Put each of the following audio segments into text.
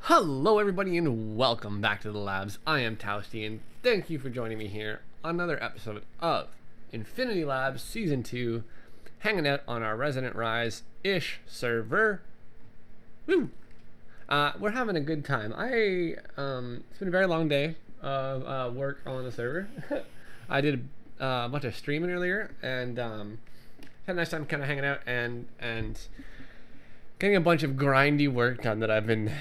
Hello everybody and welcome back to the labs. I am Towsty and thank you for joining me here on another episode of Infinity Labs Season 2, hanging out on our Resident Rise-ish server. Woo! We're having a good time. It's been a very long day of work on the server. I did a bunch of streaming earlier and had a nice time kind of hanging out and getting a bunch of grindy work done that I've been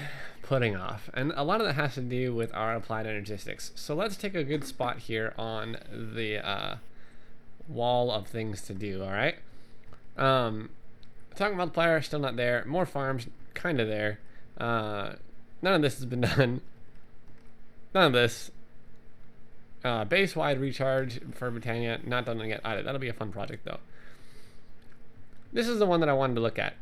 putting off, and a lot of that has to do with our applied energistics. So let's take a good spot here on the wall of things to do. All right, talking about the player, still not there. More farms, kind of there. None of this has been done. None of this. Base wide recharge for Britannia, not done yet either. That'll be a fun project though. This is the one that I wanted to look at.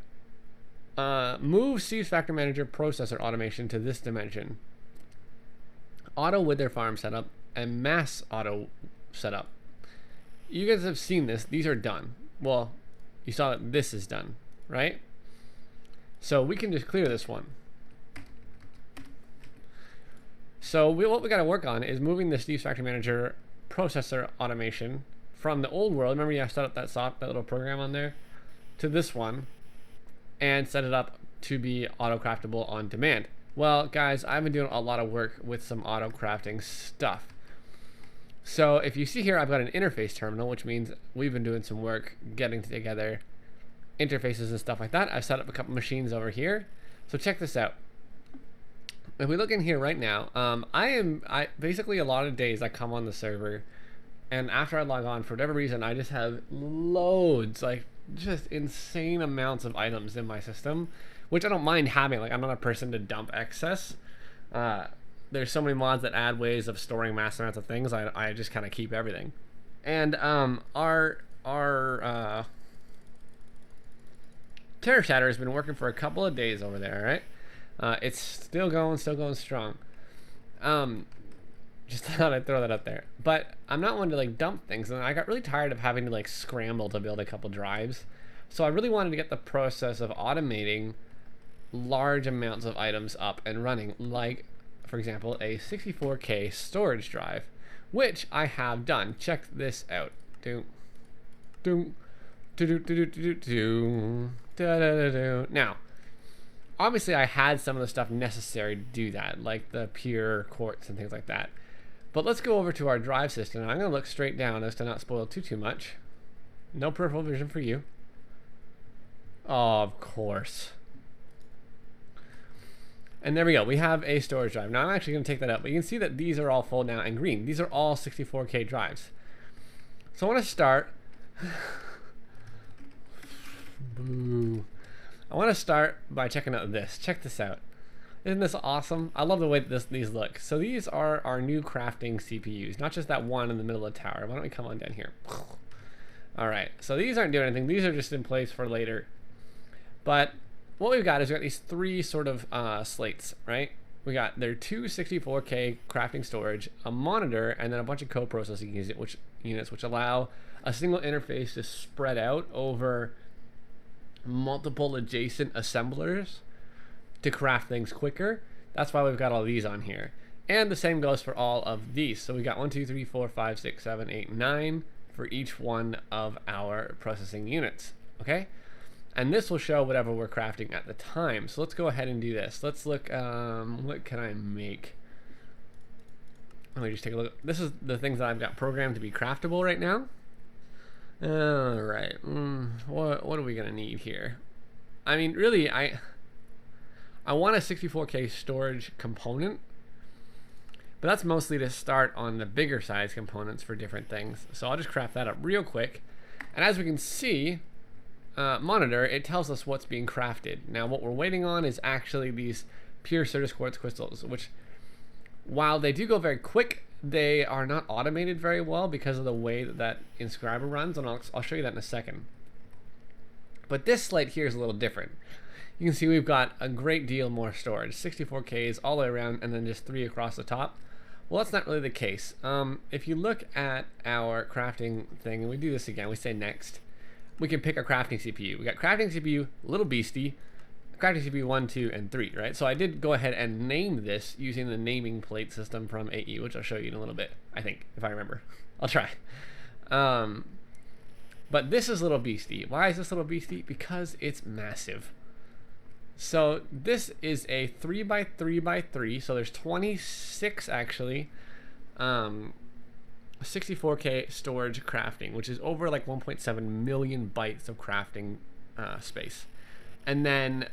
Move Steve's Factor Manager processor automation to this dimension. Auto wither farm setup and mass auto setup. You guys have seen this. These are done. Well, you saw that this is done, right? So we can just clear this one. So what we got to work on is moving the Steve's Factor Manager processor automation from the old world. Remember, you have to set up that little program on there, to this one, and set it up to be auto craftable on demand. Well, guys, I've been doing a lot of work with some auto crafting stuff. So if you see here, I've got an interface terminal, which means we've been doing some work getting together interfaces and stuff like that. I've set up a couple machines over here. So check this out. If we look in here right now, I basically a lot of days I come on the server, and after I log on, for whatever reason, I just have loads, like just insane amounts of items in my system, which I don't mind having. Like, I'm not a person to dump excess. There's so many mods that add ways of storing mass amounts of things. I just kind of keep everything. And our Terror Shatter has been working for a couple of days over there, right? It's still going strong. Just thought I'd throw that up there. But I'm not one to like dump things, and I got really tired of having to like scramble to build a couple drives. So I really wanted to get the process of automating large amounts of items up and running, like, for example, a 64K storage drive, which I have done. Check this out. Now, obviously I had some of the stuff necessary to do that, like the pure quartz and things like that. But let's go over to our drive system. I'm going to look straight down as to not spoil too much. No peripheral vision for you. Oh, of course. And there we go. We have a storage drive. Now I'm actually going to take that out, but you can see that these are all full now and green. These are all 64K drives. So I want to start. Boo. I want to start by checking out this. Check this out. Isn't this awesome? I love the way that these look. So these are our new crafting CPUs, not just that one in the middle of the tower. Why don't we come on down here? All right, so these aren't doing anything. These are just in place for later. But what we've got is we've got these three sort of slates, right? We got their two 64K crafting storage, a monitor, and then a bunch of co-processing units, which allow a single interface to spread out over multiple adjacent assemblers to craft things quicker. That's why we've got all these on here. And the same goes for all of these. So we got 1, 2, 3, 4, 5, 6, 7, 8, 9 for each one of our processing units. Okay? And this will show whatever we're crafting at the time. So let's go ahead and do this. Let's look, what can I make? Let me just take a look. This is the things that I've got programmed to be craftable right now. All right. What are we gonna need here? I mean, really, I want a 64K storage component, but that's mostly to start on the bigger size components for different things. So I'll just craft that up real quick. And as we can see, monitor, it tells us what's being crafted. Now what we're waiting on is actually these pure Certus quartz crystals, which, while they do go very quick, they are not automated very well because of the way that Inscriber runs, and I'll show you that in a second. But this slate here is a little different. You can see we've got a great deal more storage, 64Ks all the way around, and then just 3 across the top. Well, that's not really the case. If you look at our crafting thing, and we do this again, we say next, we can pick a crafting CPU. We got crafting CPU, little beastie, crafting CPU 1, 2, and 3, right? So I did go ahead and name this using the naming plate system from AE, which I'll show you in a little bit, I think, if I remember. I'll try. But this is little beastie. Why is this little beastie? Because it's massive. So this is a 3x3x3, so there's 26 actually. 64K storage crafting, which is over like 1.7 million bytes of crafting space. And then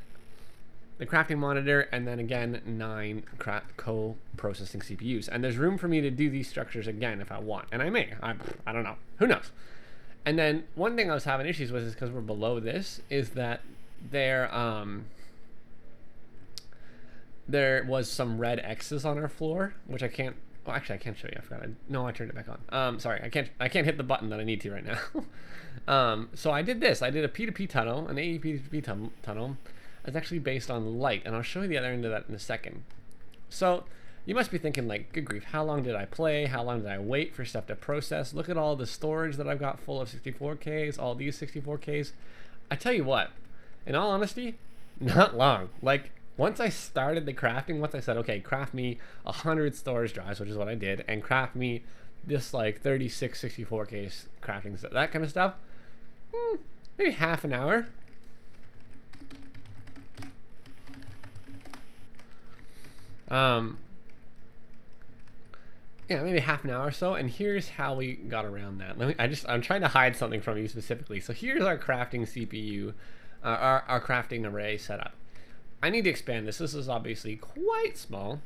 the crafting monitor, and then again 9 co-processing CPUs. And there's room for me to do these structures again if I want, and I may. I don't know. Who knows? And then one thing I was having issues with is because we're below this, is that there was some red X's on our floor, which I can't. Well, actually, I can't show you. I forgot. No, I turned it back on. Sorry, I can't hit the button that I need to right now. So I did this. I did a P2P tunnel, an AE P2P tunnel. It's actually based on light, and I'll show you the other end of that in a second. So you must be thinking, like, good grief, how long did I play? How long did I wait for stuff to process? Look at all the storage that I've got full of 64Ks, all these 64Ks. I tell you what, in all honesty, not long. Like, once I started the crafting, once I said, okay, craft me 100 storage drives, which is what I did, and craft me this, like, 36 64K crafting stuff, that kind of stuff, maybe half an hour. Yeah, maybe half an hour or so, and here's how we got around that. I'm trying to hide something from you specifically. So here's our crafting CPU, our crafting array setup. I need to expand this. This is obviously quite small,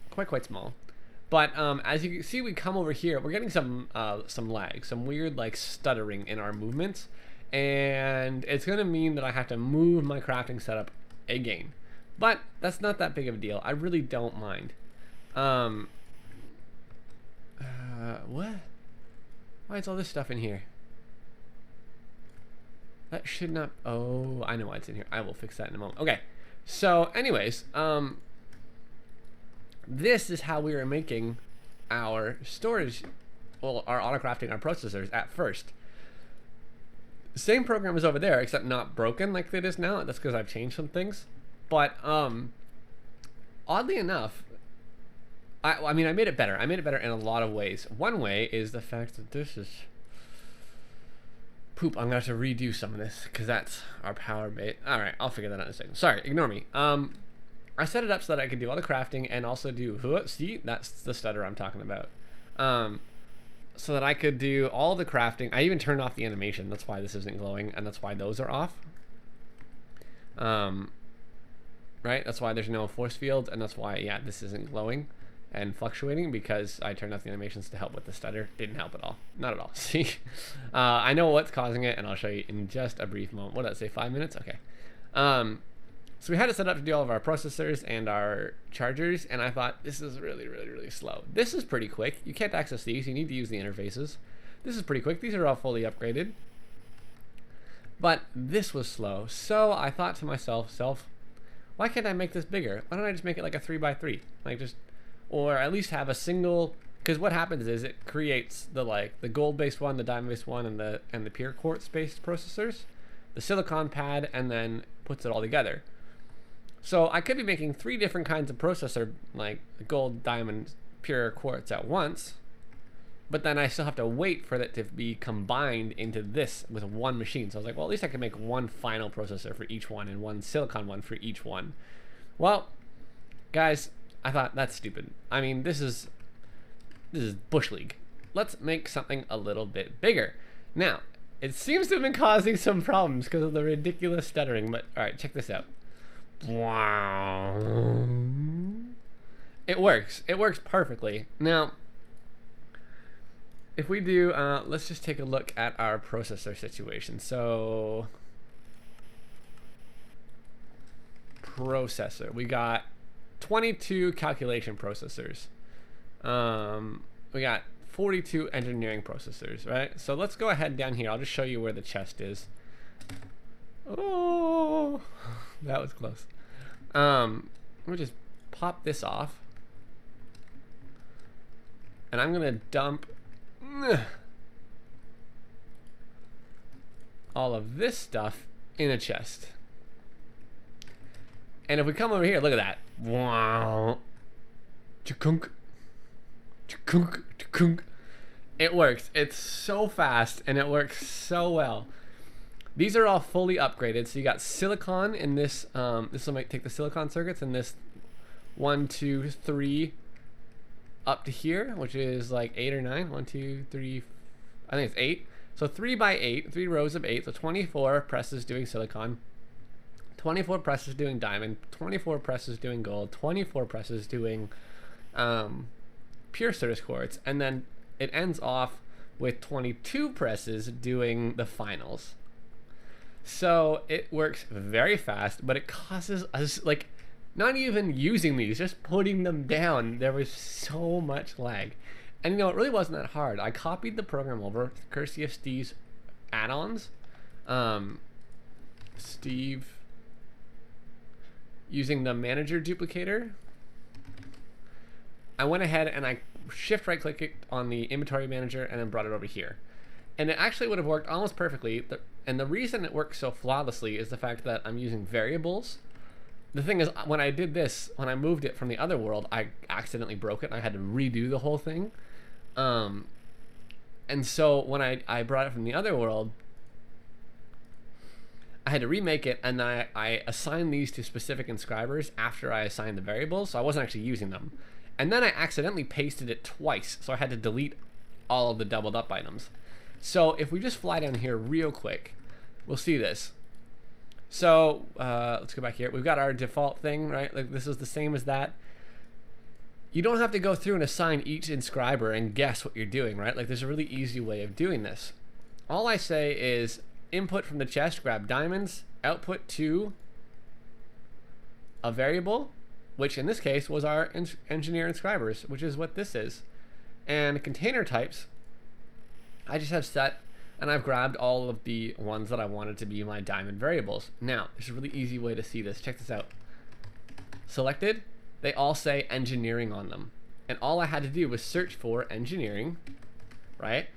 quite small. But as you can see, we come over here, we're getting some lag, some weird like stuttering in our movements, and it's gonna mean that I have to move my crafting setup again. But that's not that big of a deal. I really don't mind. What? Why is all this stuff in here? That should not. Oh, I know why it's in here. I will fix that in a moment. Okay. So, anyways, this is how we were making our storage, well, our auto-crafting, our processors at first. Same program as over there, except not broken like it is now. That's because I've changed some things. But oddly enough, I mean, I made it better. I made it better in a lot of ways. One way is the fact that this is poop. I'm gonna have to redo some of this because that's our power bait. All right, I'll figure that out in a second. Sorry, ignore me. I set it up so that I could do all the crafting and also do. See, that's the stutter I'm talking about. So that I could do all the crafting. I even turned off the animation. That's why this isn't glowing, and that's why those are off. Right? That's why there's no force field, and that's why, yeah, this isn't glowing and fluctuating, because I turned off the animations to help with the stutter. Didn't help at all. Not at all. See? I know what's causing it, and I'll show you in just a brief moment. What did I say, 5 minutes? Okay. So we had it set up to do all of our processors and our chargers, and I thought, this is really slow. This is pretty quick. You can't access these. You need to use the interfaces. This is pretty quick. These are all fully upgraded. But this was slow. So I thought to myself, why can't I make this bigger? Why don't I just make it like a 3x3? Like just, or at least have a single, because what happens is it creates the gold-based one, the diamond-based one, and the pure quartz-based processors, the silicon pad, and then puts it all together. So I could be making 3 different kinds of processor, like gold, diamond, pure quartz at once, but then I still have to wait for it to be combined into this with one machine. So I was like, well, at least I can make one final processor for each one and one silicon one for each one. Well, guys, I thought that's stupid. I mean, this is Bush League. Let's make something a little bit bigger. Now, it seems to have been causing some problems because of the ridiculous stuttering, but all right, check this out. Wow. It works. It works perfectly. Now, if we do, let's just take a look at our processor situation. So, processor. We got 22 calculation processors. We got 42 engineering processors, right? So let's go ahead down here. I'll just show you where the chest is. Oh, that was close. We'll just pop this off. And I'm gonna dump all of this stuff in a chest. And if we come over here, look at that. Wow. Chukunk. Chukunk. Chukunk. It works. It's so fast and it works so well. These are all fully upgraded. So you got silicon in this. This will take the silicon circuits in this 1, 2, 3 up to here, which is like 8 or 9. 1, 2, 3. I think it's 8. So 3 by 8, 3 rows of 8. So 24 presses doing silicon, 24 presses doing diamond, 24 presses doing gold, 24 presses doing pure Certus quartz, and then it ends off with 22 presses doing the finals. So it works very fast, but it causes us, like, not even using these, just putting them down, there was so much lag. And you know, it really wasn't that hard. I copied the program over, courtesy of Steve's add-ons. Steve, using the manager duplicator, I went ahead and I shift right clicked it on the inventory manager and then brought it over here. And it actually would have worked almost perfectly. And the reason it works so flawlessly is the fact that I'm using variables. The thing is, when I did this, when I moved it from the other world, I accidentally broke it and I had to redo the whole thing. And so when I brought it from the other world, I had to remake it, and then I assigned these to specific inscribers after I assigned the variables, so I wasn't actually using them. And then I accidentally pasted it twice, so I had to delete all of the doubled up items. So if we just fly down here real quick, we'll see this. So let's go back here. We've got our default thing, right? Like, this is the same as that. You don't have to go through and assign each inscriber and guess what you're doing, right? Like, there's a really easy way of doing this. All I say is input from the chest, grab diamonds, output to a variable, which in this case was our engineer inscribers, which is what this is. And container types, I just have set, and I've grabbed all of the ones that I wanted to be my diamond variables. Now, there's a really easy way to see this. Check this out. Selected, they all say engineering on them. And all I had to do was search for engineering, right?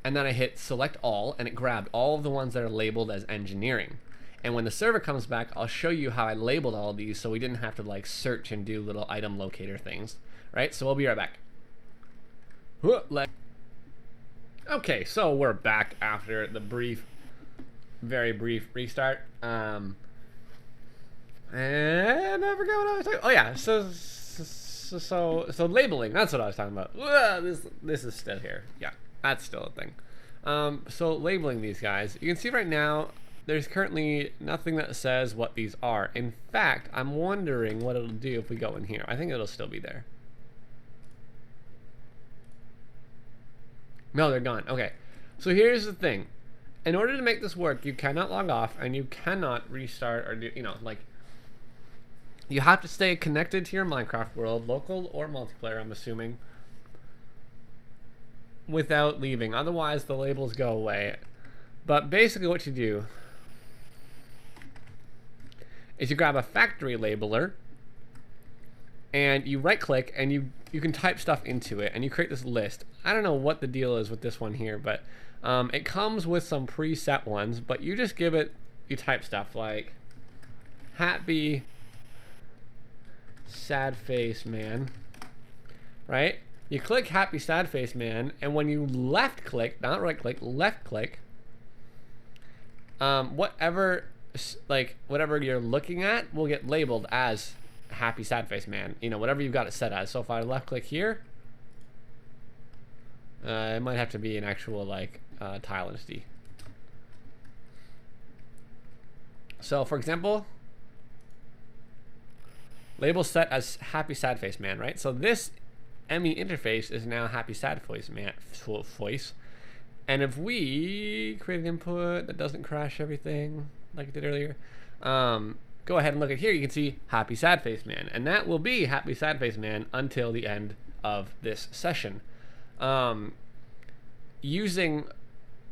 And then I hit select all, and it grabbed all of the ones that are labeled as engineering. And when the server comes back, I'll show you how I labeled all of these so we didn't have to like search and do little item locator things, right? So we'll be right back. Okay, so we're back after the very brief restart. And I forgot what I was talking. Oh yeah, so labeling. That's what I was talking about. This is still here. Yeah, that's still a thing. So labeling these guys, you can see right now there's currently nothing that says what these are. In fact, I'm wondering what it'll do if we go in here. I think it'll still be there. No, they're gone. Okay, so here's the thing. In order to make this work, you cannot log off and you cannot restart or do, you know, like, you have to stay connected to your Minecraft world, local or multiplayer, I'm assuming, without leaving. Otherwise, the labels go away. But basically what you do is you grab a factory labeler and you right click and you can type stuff into it and you create this list. I don't know what the deal is with this one here, but it comes with some preset ones, but you just give it, you type stuff like happy sad face man, right? You click happy sad face man, and when you left click, not right click, left click, whatever you're looking at will get labeled as happy sad face man, you know, whatever you've got it set as. So if I left click here, it might have to be an actual like tile entity. So for example, label set as happy sad face man, right? So this ME interface is now happy sad face man voice. And if we create an input that doesn't crash everything like it did earlier, go ahead and look at here, you can see happy sad face man, and that will be happy sad face man until the end of this session. Using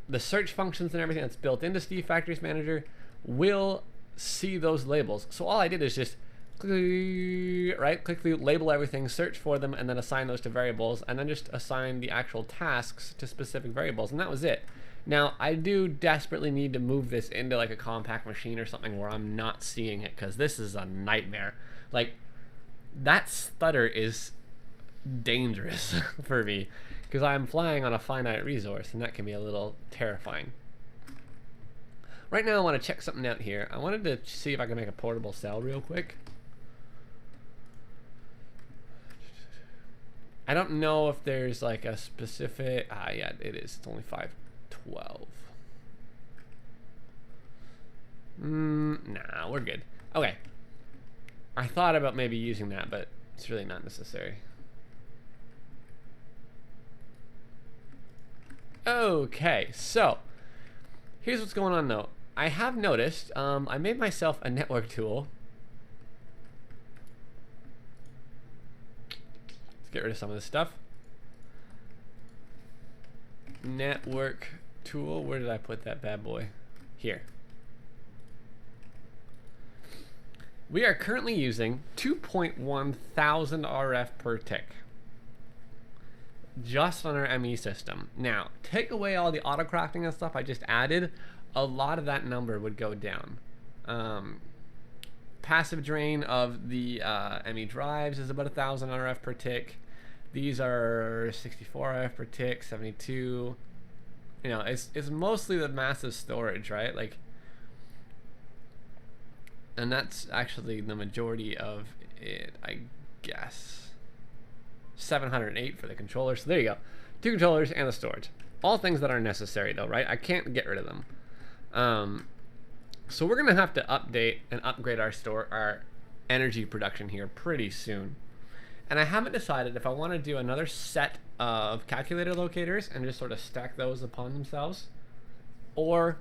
the search functions and everything that's built into Steve Factory's Manager will see those labels. So all I did is just click through, label everything, search for them, and then assign those to variables, and then just assign the actual tasks to specific variables, and that was it. Now, I do desperately need to move this into like a compact machine or something where I'm not seeing it, because this is a nightmare. Like, that stutter is dangerous for me, because I'm flying on a finite resource, and that can be a little terrifying. Right now, I want to check something out here. I wanted to see if I can make a portable cell real quick. I don't know if there's like a specific... yeah, it is. It's only 512. Nah, we're good. Okay. I thought about maybe using that, but it's really not necessary. Okay, so here's what's going on though. I have noticed, I made myself a network tool. Let's get rid of some of this stuff. Network tool, where did I put that bad boy? Here. We are currently using 2.1 thousand RF per tick. Just on our ME system. Now, take away all the auto crafting and stuff I just added, a lot of that number would go down. Passive drain of the ME drives is about 1,000 RF per tick. These are 64 RF per tick, 72. You know, it's mostly the massive storage, right? Like, and that's actually the majority of it, I guess. 708 for the controller. So there you go. 2 controllers and the storage. All things that are necessary though, right? I can't get rid of them. So we're gonna have to update and upgrade our energy production here pretty soon. And I haven't decided if I want to do another set of calculator locators and just sort of stack those upon themselves, or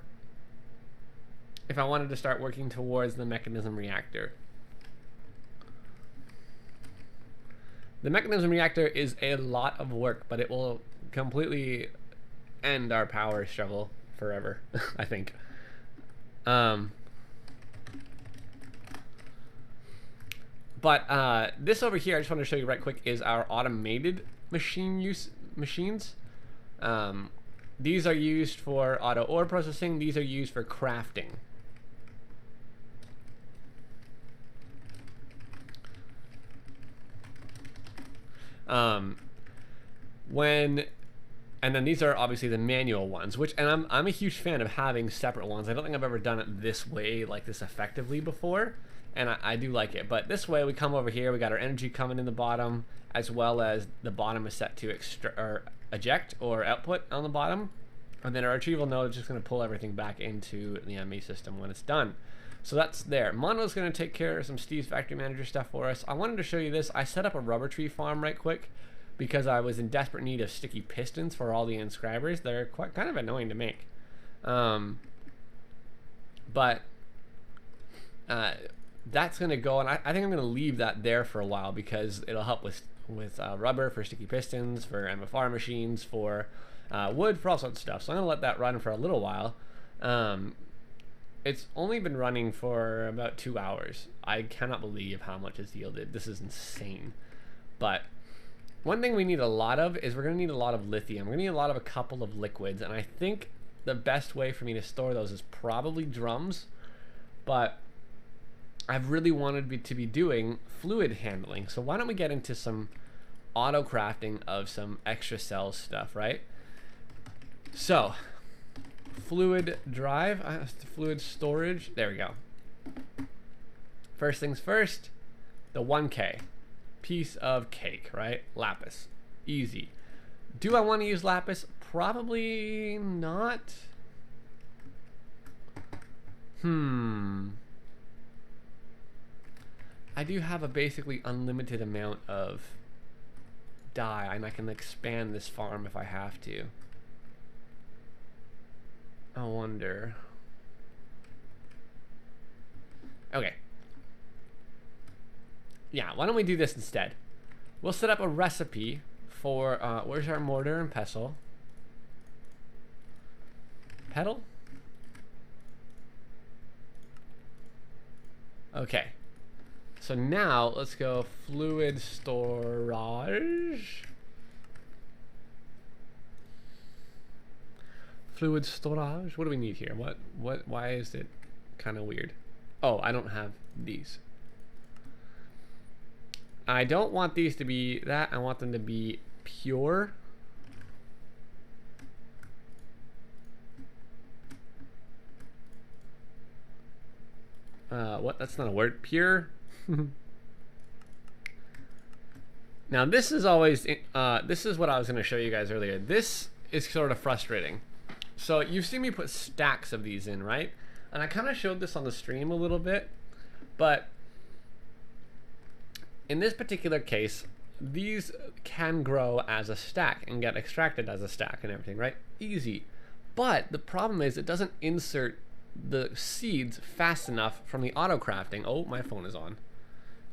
if I wanted to start working towards the mechanism reactor. The mechanism reactor is a lot of work, but it will completely end our power struggle forever, I think. But this over here, I just want to show you right quick, is our automated machines. These are used for auto ore processing. These are used for crafting. And then these are obviously the manual ones, which, and I'm a huge fan of having separate ones. I don't think I've ever done it this way, like this effectively before, and I do like it. But this way, we come over here, we got our energy coming in the bottom, as well as the bottom is set to eject or output on the bottom, and then our retrieval node is just going to pull everything back into the ME system when it's done. So that's there. Mono's going to take care of some Steve's Factory Manager stuff for us. I wanted to show you this. I set up a rubber tree farm right quick because I was in desperate need of sticky pistons for all the inscribers. They're kind of annoying to make. But that's going to go, and I think I'm going to leave that there for a while because it'll help with rubber for sticky pistons, for MFR machines, for wood, for all sorts of stuff. So I'm going to let that run for a little while. It's only been running for about 2 hours. I cannot believe how much it's yielded. This is insane. But one thing we need a lot of is we're going to need a lot of lithium. We're going to need a couple of liquids. And I think the best way for me to store those is probably drums. But I've really wanted to be doing fluid handling. So why don't we get into some auto crafting of some extra cell stuff, right? So fluid drive, fluid storage, there we go. First things first, the 1K piece of cake, right? Lapis, easy. Do I want to use lapis? Probably not. I do have a basically unlimited amount of dye, and I can expand this farm if I have to. I wonder. Okay. Yeah, why don't we do this instead? We'll set up a recipe for, where's our mortar and pestle? Pedal? Okay. So now let's go fluid storage. fluid storage. What do we need here? Why is it kind of weird? Oh, I don't have these. I don't want these to be that. I want them to be pure. What? That's not a word. Pure. Now this is always, this is what I was going to show you guys earlier. This is sort of frustrating. So you've seen me put stacks of these in, right? And I kind of showed this on the stream a little bit, but in this particular case, these can grow as a stack and get extracted as a stack and everything, right? Easy. But the problem is it doesn't insert the seeds fast enough from the auto crafting. Oh, my phone is on.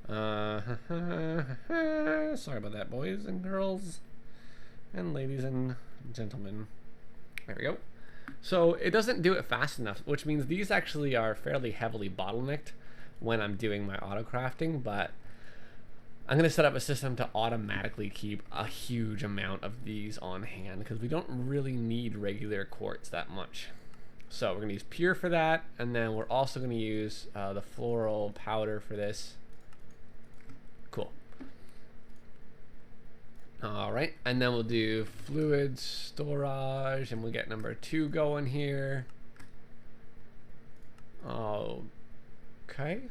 Sorry about that, boys and girls and ladies and gentlemen. There we go. So it doesn't do it fast enough, which means these actually are fairly heavily bottlenecked when I'm doing my auto crafting, but I'm going to set up a system to automatically keep a huge amount of these on hand because we don't really need regular quartz that much. So we're going to use pure for that, and then we're also going to use the floral powder for this. Cool. All right, and then we'll do fluid storage, and we'll get number 2 going here. Okay.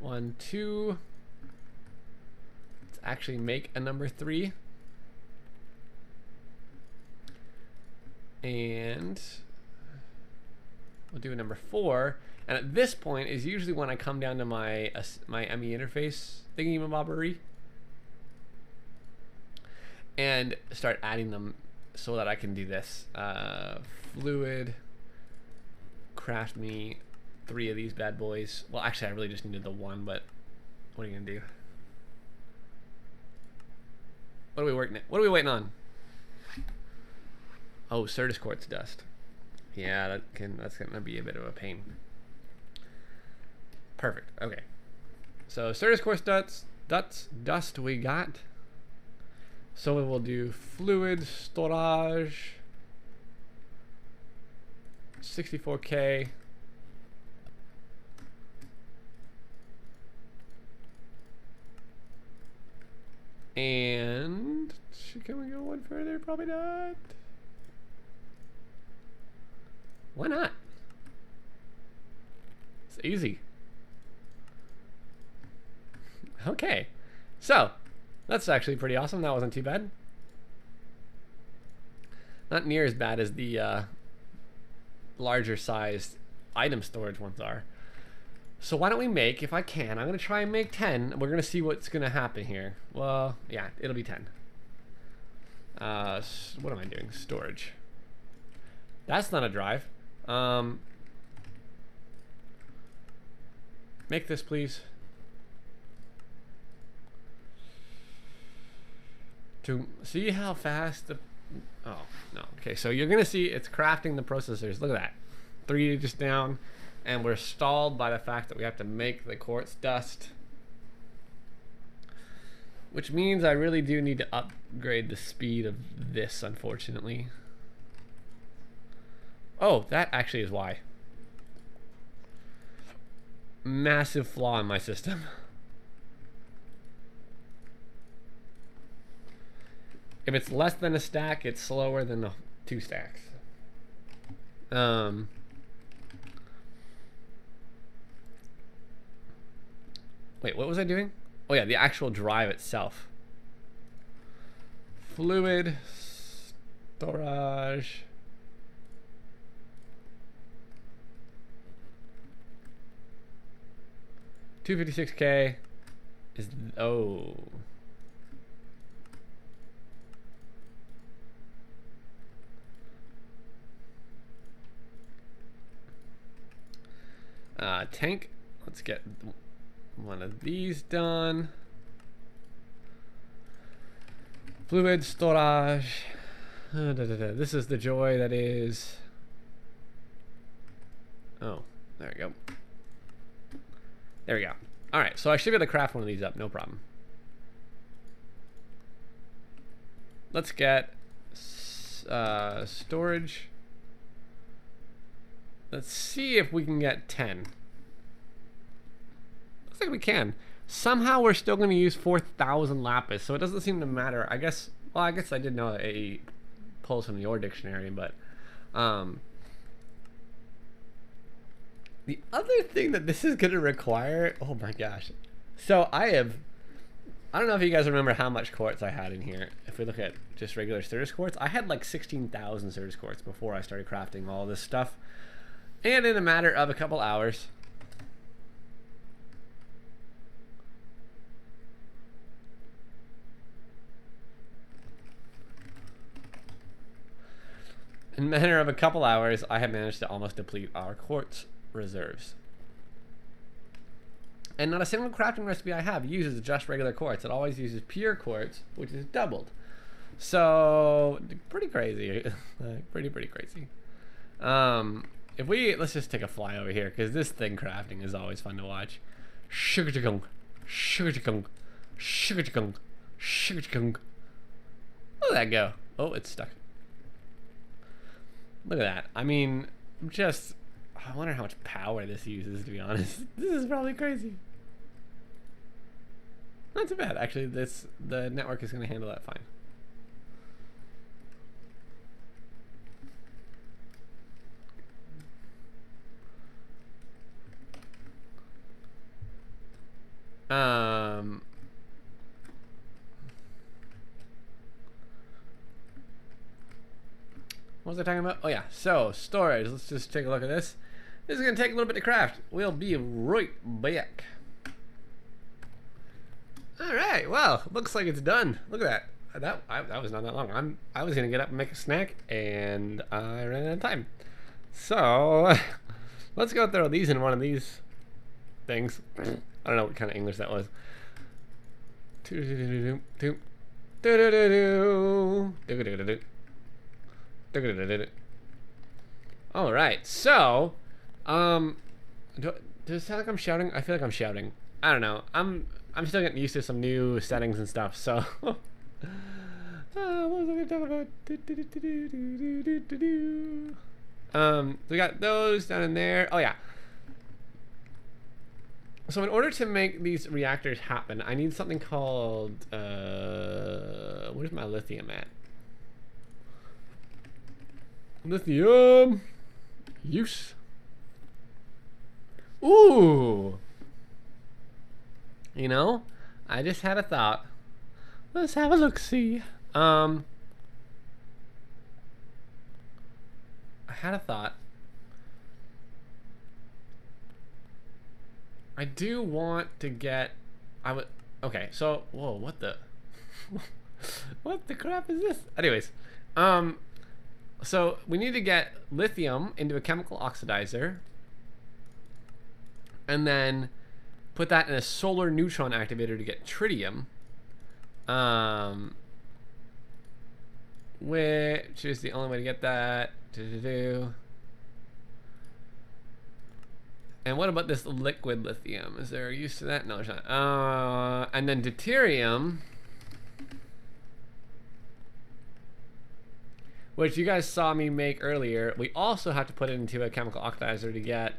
1, 2. Let's actually make a number 3. And we'll do a number 4. And at this point is usually when I come down to my ME interface thingy-mabobbery and start adding them so that I can do this. Fluid, craft me 3 of these bad boys. Well, actually, I really just needed the 1, but what are you gonna do? What are we working at? What are we waiting on? Oh, Certus quartz dust. Yeah, that's gonna be a bit of a pain. Perfect. Okay. So Certus quartz dust we got. So we will do fluid storage. 64K. And can we go one further? Probably not. Why not? It's easy. Okay. So, that's actually pretty awesome. That wasn't too bad. Not near as bad as the larger sized item storage ones are. So why don't we make, if I can, I'm going to try and make 10. We're going to see what's going to happen here. Well, yeah, it'll be 10. What am I doing? Storage. That's not a drive. Make this, please. To see how fast the... Oh, no. Okay, so you're going to see it's crafting the processors. Look at that. 3 just down. And we're stalled by the fact that we have to make the quartz dust. Which means I really do need to upgrade the speed of this, unfortunately. Oh, that actually is why. Massive flaw in my system. If it's less than a stack, it's slower than the 2 stacks. Wait, what was I doing? Oh yeah, the actual drive itself. Fluid storage. $256K is oh. Tank. Let's get one of these done. Fluid storage. This is the joy that is. Oh, there we go. There we go. All right, so I should be able to craft one of these up, no problem. Let's get storage. Let's see if we can get 10. Looks like we can. Somehow we're still going to use 4,000 lapis, so it doesn't seem to matter. I guess, well, I guess I did know that it pulls from your dictionary, but the other thing that this is going to require, oh my gosh. So I don't know if you guys remember how much quartz I had in here. If we look at just regular Certus quartz, I had like 16,000 Certus quartz before I started crafting all this stuff. And in a matter of a couple hours, I have managed to almost deplete our quartz reserves. And not a single crafting recipe I have uses just regular quartz. It always uses pure quartz, which is doubled. So pretty crazy. pretty crazy. Let's just take a fly over here, because this thing crafting is always fun to watch. Sugar-chikung, sugar-chikung, sugar-chikung, sugar-chikung. Where'd that go? Oh, it's stuck. Look at that. I mean, I wonder how much power this uses, to be honest. This is probably crazy. Not too bad, actually. The network is going to handle that fine. What was I talking about? Oh yeah, so storage. Let's just take a look at this. This is going to take a little bit to craft. We'll be right back. Alright, well, looks like it's done. Look at that. That was not that long. I was going to get up and make a snack, and I ran out of time. So, let's go throw these in one of these things. I don't know what kind of English that was. Alright, so does it sound like I'm shouting? I feel like I'm shouting. I don't know. I'm still getting used to some new settings and stuff, so what was I gonna talk about? We got those down in there. Oh yeah. So in order to make these reactors happen, I need something called where's my lithium at? Lithium use. Ooh. You know, I just had a thought. Let's have a look-see. I had a thought. I do want to get. Okay, so whoa, what the? What the crap is this? Anyways, so we need to get lithium into a chemical oxidizer, and then put that in a solar neutron activator to get tritium, which is the only way to get that. And what about this liquid lithium? Is there a use to that? No, there's not. And then deuterium, which you guys saw me make earlier. We also have to put it into a chemical oxidizer to get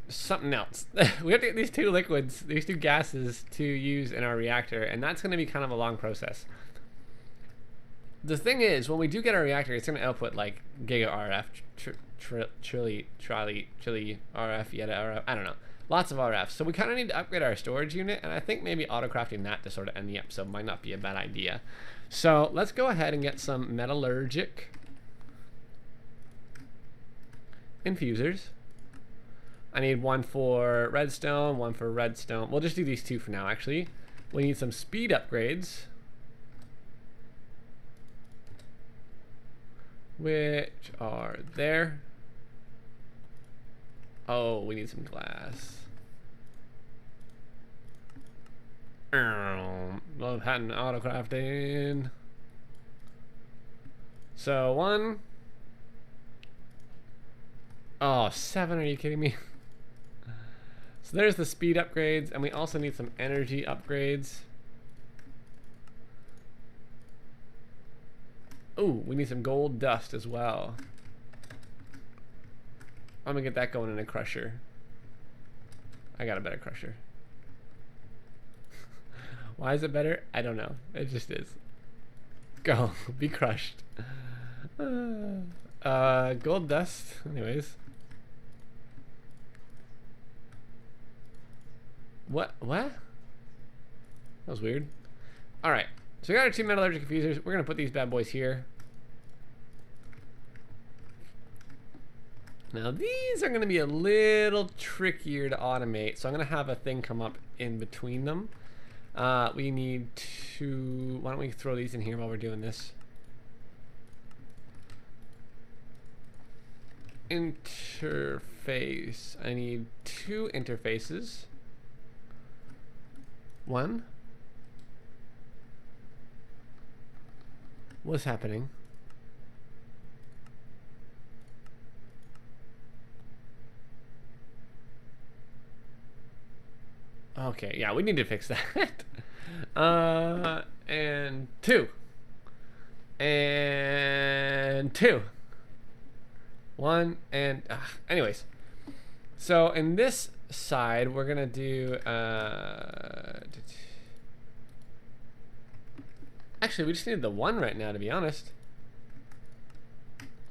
something else. We have to get these two liquids, these two gases to use in our reactor, and that's going to be kind of a long process. The thing is, when we do get our reactor, it's going to output like giga RF, trilly RF, yada RF, I don't know. Lots of RF. So we kind of need to upgrade our storage unit, and I think maybe auto-crafting that to sort of end the episode might not be a bad idea. So let's go ahead and get some metallurgic infusers. I need one for redstone, one for redstone. We'll just do these two for now, actually. We need some speed upgrades, which are there. Oh, we need some glass. Love having auto crafting. So 1. Oh, 7, are you kidding me? So there's the speed upgrades, and we also need some energy upgrades. Ooh, we need some gold dust as well. I'm gonna get that going in a crusher. I got a better crusher. Why is it better? I don't know. It just is. Go. Be crushed. Gold dust. Anyways. What? That was weird. Alright. So we got our 2 metallurgic fusers. We're going to put these bad boys here. Now these are going to be a little trickier to automate. So I'm going to have a thing come up in between them. We need to... Why don't we throw these in here while we're doing this? Interface. I need 2 interfaces. 1. What's happening? Okay, yeah, we need to fix that. And 2. And 2. 1 and... anyways. So in this side, we're going to do... Actually, we just need the 1 right now, to be honest.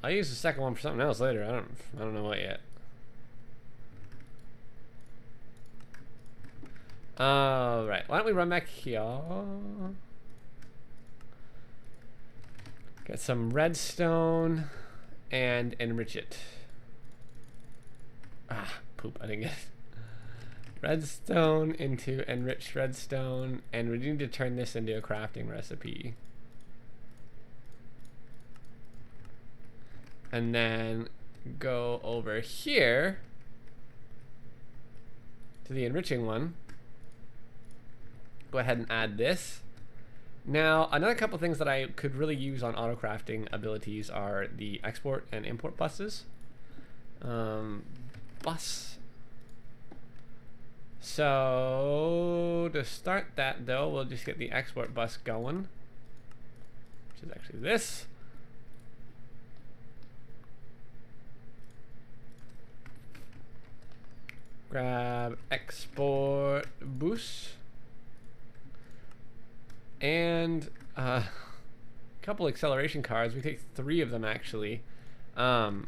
I'll use the second one for something else later. I don't know what yet. Right. Why don't we run back here? Get some redstone and enrich it. Poop. I didn't get it. Redstone into enriched redstone, and we need to turn this into a crafting recipe. And then go over here to the enriching one. Go ahead and add this. Now, another couple things that I could really use on auto crafting abilities are the export and import buses. So to start that though, we'll just get the export bus going, which is actually this. Grab export boost and a couple acceleration cards. We take 3 of them actually. What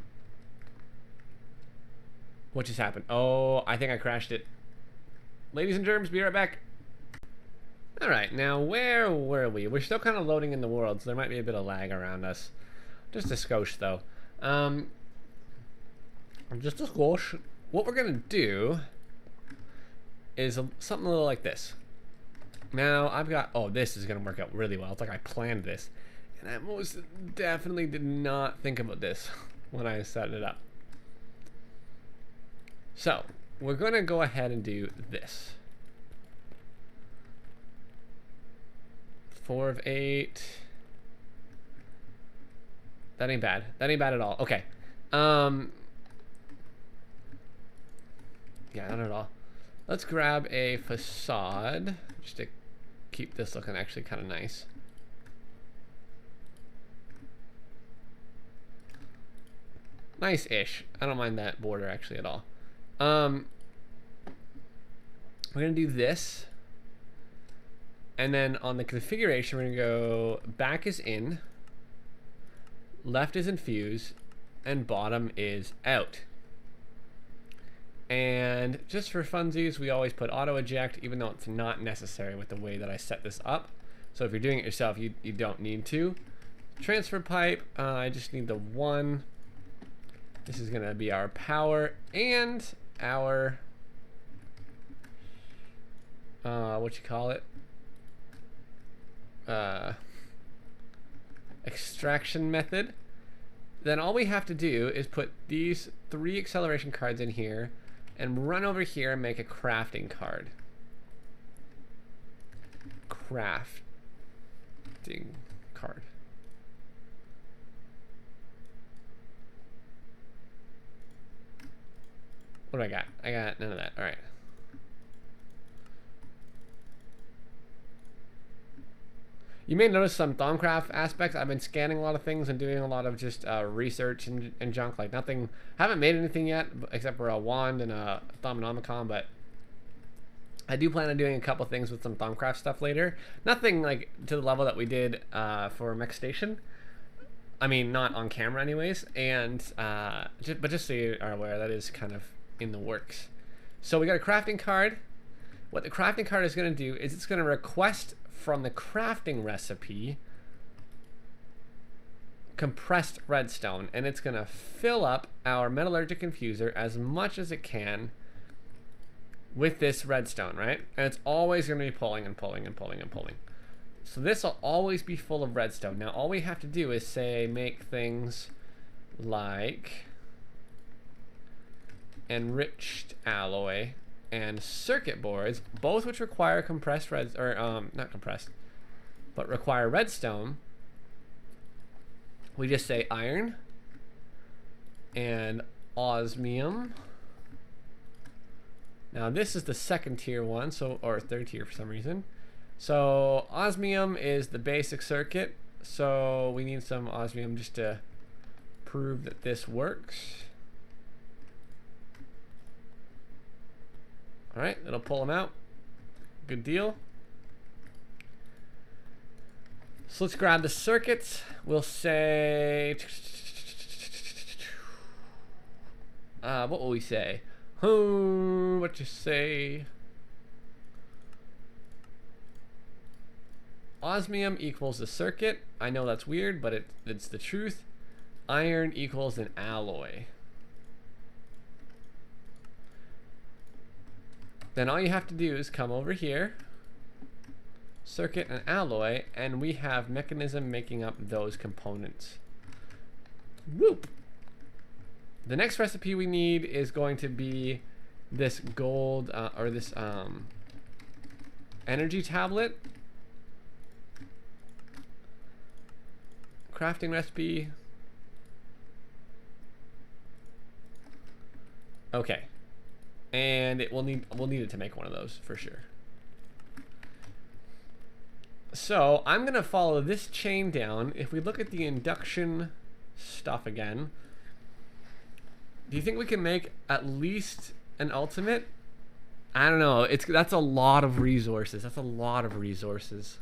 just happened? Oh, I think I crashed it. Ladies and germs, be right back. Alright, now where were we? We're still kind of loading in the world, so there might be a bit of lag around us. Just a skosh, though. Just a skosh. What we're going to do is something a little like this. Now, I've got... Oh, this is going to work out really well. It's like I planned this. And I most definitely did not think about this when I set it up. So... we're going to go ahead and do this. 4 of 8. That ain't bad. That ain't bad at all. Okay. Yeah, not at all. Let's grab a facade just to keep this looking actually kind of nice. Nice-ish. I don't mind that border actually at all. We're gonna do this, and then on the configuration we're gonna go back is in, left is infuse, and bottom is out. And just for funsies, we always put auto eject, even though it's not necessary with the way that I set this up. So if you're doing it yourself, you don't need to. Transfer pipe, I just need the 1. This is gonna be our power and our extraction method. Then all we have to do is put these 3 acceleration cards in here and run over here and make a crafting card. Crafting card. What do I got? I got none of that. All right. You may notice some Thaumcraft aspects. I've been scanning a lot of things and doing a lot of just research and junk. Like nothing, haven't made anything yet except for a wand and a Thaumonomicon, but I do plan on doing a couple things with some Thaumcraft stuff later. Nothing like to the level that we did for Mech Station. I mean, not on camera anyways. And just so you are aware, that is kind of in the works. So we got a crafting card. What the crafting card is going to do is it's going to request from the crafting recipe compressed redstone, and it's going to fill up our metallurgic infuser as much as it can with this redstone, right? And it's always going to be pulling and pulling and pulling and pulling. So this will always be full of redstone. Now all we have to do is say make things like enriched alloy and circuit boards, both which require compressed not compressed, but require redstone. We just say iron and osmium. Now this is the second tier one, so or third tier for some reason. So osmium is the basic circuit, so we need some osmium just to prove that this works. All right, it'll pull them out. Good deal. So let's grab the circuits. We'll say, what will we say? What you say? Osmium equals the circuit. I know that's weird, but it's the truth. Iron equals an alloy. Then all you have to do is come over here, circuit and alloy, and we have mechanism making up those components. Whoop! The next recipe we need is going to be this gold, or this energy tablet. Crafting recipe. Okay. And we'll need it to make one of those for sure. So I'm gonna follow this chain down. If we look at the induction stuff again, do you think we can make at least an ultimate? I don't know. That's a lot of resources. That's a lot of resources.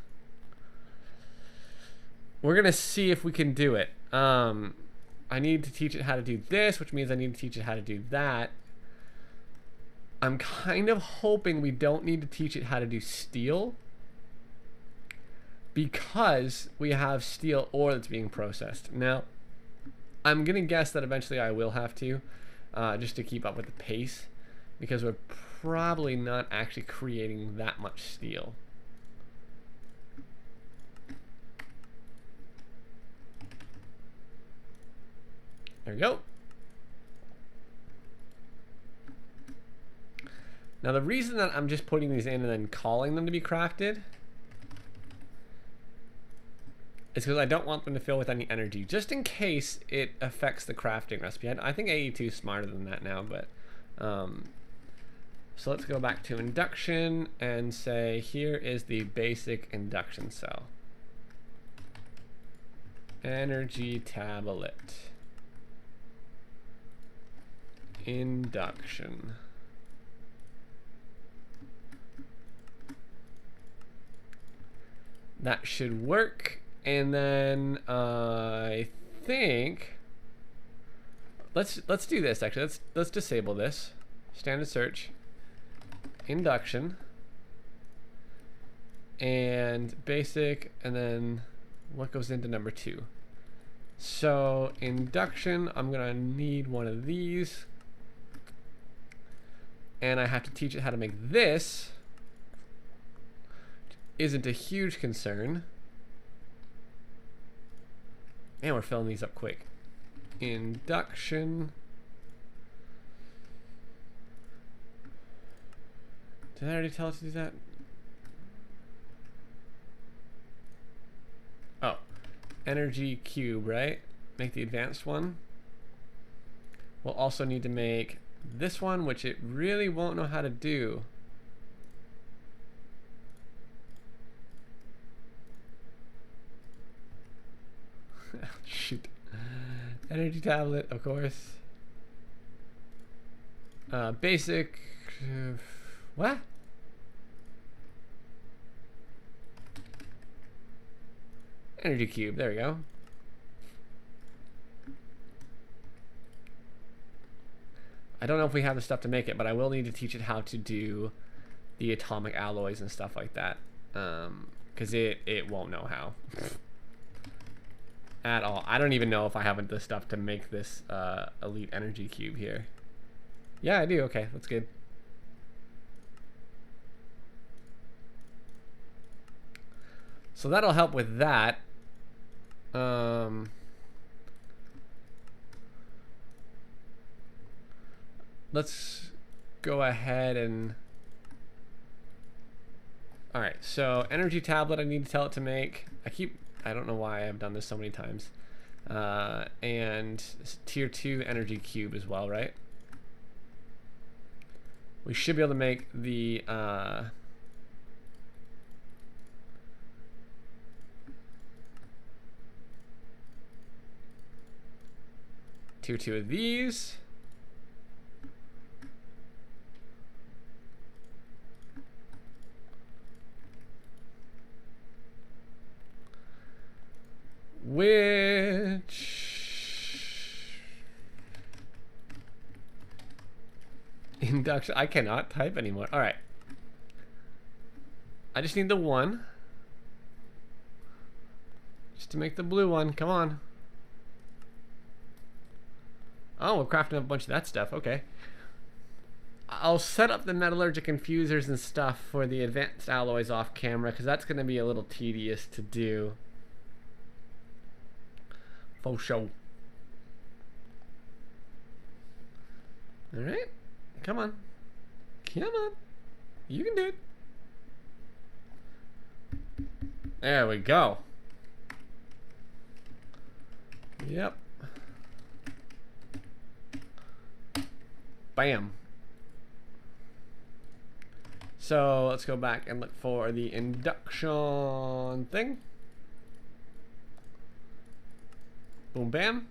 We're gonna see if we can do it. I need to teach it how to do this, which means I need to teach it how to do that. I'm kind of hoping we don't need to teach it how to do steel, because we have steel ore that's being processed. Now, I'm gonna guess that eventually I will have to, just to keep up with the pace, because we're probably not actually creating that much steel. There we go. Now the reason that I'm just putting these in and then calling them to be crafted is because I don't want them to fill with any energy, just in case it affects the crafting recipe. I think AE2 is smarter than that now, but so let's go back to induction and say here is the basic induction cell. Energy tablet. Induction. That should work, and then I think let's do this actually. Let's disable this. Standard search, induction, and basic, and then what goes into number 2. So induction, I'm gonna need one of these, and I have to teach it how to make this. Isn't a huge concern. And we're filling these up quick. Induction. Did I already tell it to do that? Oh, energy cube, right? Make the advanced one. We'll also need to make this one, which it really won't know how to do. Energy tablet, of course. Basic. What? Energy cube. There we go. I don't know if we have the stuff to make it, but I will need to teach it how to do the atomic alloys and stuff like that. Because it won't know how. At all. I don't even know if I have the stuff to make this elite energy cube here. Yeah, I do. Okay, that's good. So that'll help with that. Let's go ahead and... Alright, so energy tablet I need to tell it to make. I don't know why I've done this so many times. And tier 2 energy cube as well, right? We should be able to make the... tier 2 of these. Which induction? I cannot type anymore. All right. I just need the one. Just to make the blue one. Come on. Oh, we're crafting a bunch of that stuff. Okay. I'll set up the metallurgic infusers and stuff for the advanced alloys off camera because that's going to be a little tedious to do. For sure. Alright. Come on. Come on. You can do it. There we go. Yep. Bam. So let's go back and look for the induction thing. Boom, bam.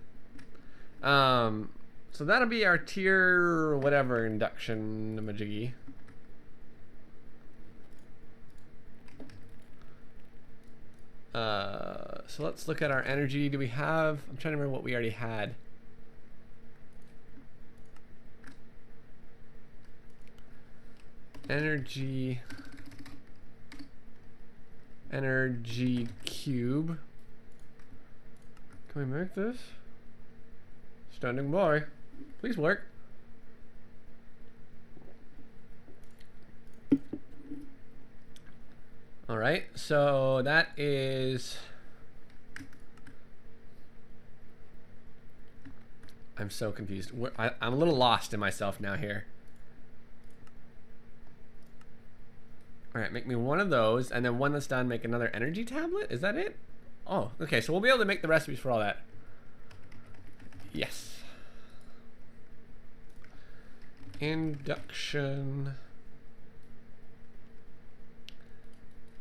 So that'll be our tier whatever induction majiggy. So let's look at our energy. Do we have? I'm trying to remember what we already had. Energy cube. Can we make this? Standing by. Please work. Alright, so that is... I'm so confused. I'm a little lost in myself now here. Alright, make me one of those, and then one that's done, make another energy tablet? Is that it? Oh, okay, so we'll be able to make the recipes for all that. Yes. Induction.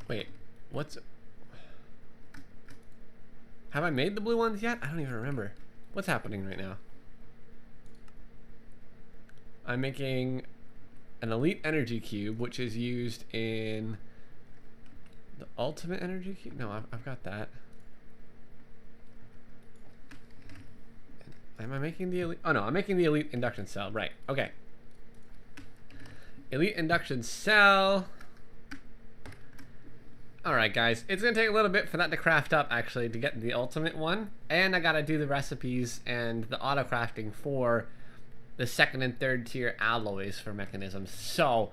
Wait, what's... Have I made the blue ones yet? I don't even remember. What's happening right now? I'm making an elite energy cube, which is used in the ultimate energy cube. No, I've got that. Am I making the elite? Oh no, I'm making the elite induction cell. Right. Okay. Elite induction cell. All right, guys. It's gonna take a little bit for that to craft up, actually, to get the ultimate one. And I gotta do the recipes and the auto crafting for the second and third tier alloys for mechanisms. So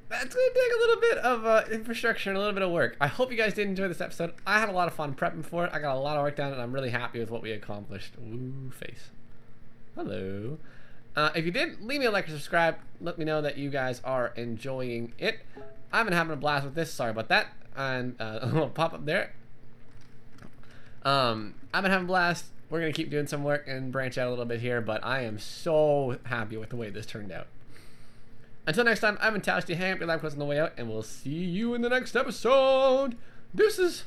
that's gonna take a little bit of infrastructure and a little bit of work. I hope you guys did enjoy this episode. I had a lot of fun prepping for it. I got a lot of work done, and I'm really happy with what we accomplished. Ooh, face. Hello. If you did, leave me a like and subscribe. Let me know that you guys are enjoying it. I've been having a blast with this. Sorry about that. And a little pop up there. I've been having a blast. We're gonna keep doing some work and branch out a little bit here, but I am so happy with the way this turned out. Until next time, I've been Towsty. Hang up your live quotes on the way out, and we'll see you in the next episode. Deuces.